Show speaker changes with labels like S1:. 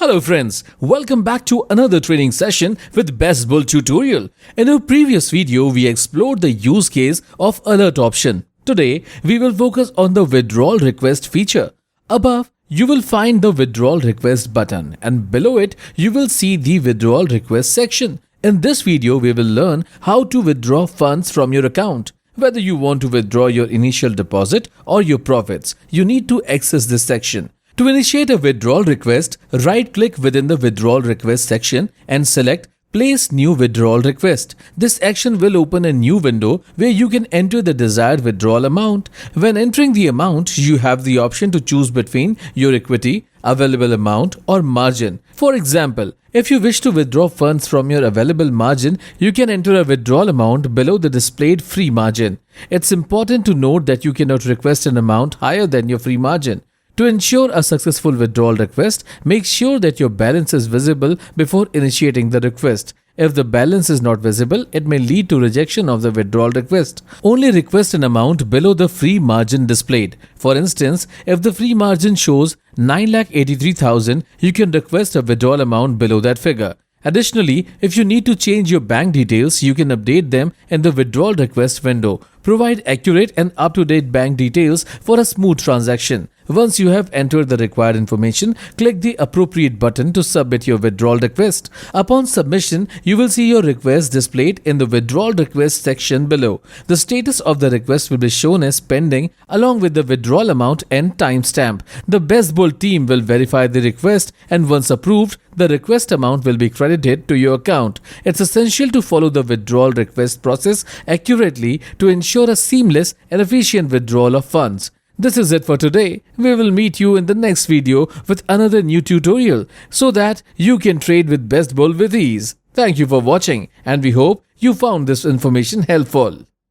S1: Hello friends, welcome back to another training session with BestBull tutorial. In our previous video, we explored the use case of alert option. Today, we will focus on the withdrawal request feature. Above, you will find the withdrawal request button and below it, you will see the withdrawal request section. In this video, we will learn how to withdraw funds from your account. Whether you want to withdraw your initial deposit or your profits, you need to access this section. To initiate a withdrawal request, right-click within the withdrawal request section and select Place New Withdrawal Request. This action will open a new window where you can enter the desired withdrawal amount. When entering the amount, you have the option to choose between your equity, available amount or margin. For example, if you wish to withdraw funds from your available margin, you can enter a withdrawal amount below the displayed free margin. It's important to note that you cannot request an amount higher than your free margin. To ensure a successful withdrawal request, make sure that your balance is visible before initiating the request. If the balance is not visible, it may lead to rejection of the withdrawal request. Only request an amount below the free margin displayed. For instance, if the free margin shows 9,83,000, you can request a withdrawal amount below that figure. Additionally, if you need to change your bank details, you can update them in the withdrawal request window. Provide accurate and up-to-date bank details for a smooth transaction. Once you have entered the required information, click the appropriate button to submit your withdrawal request. Upon submission, you will see your request displayed in the withdrawal request section below. The status of the request will be shown as pending along with the withdrawal amount and timestamp. The BestBull team will verify the request and once approved, the request amount will be credited to your account. It's essential to follow the withdrawal request process accurately to ensure a seamless and efficient withdrawal of funds. This is it for today. We will meet you in the next video with another new tutorial so that you can trade with BestBull with ease. Thank you for watching and we hope you found this information helpful.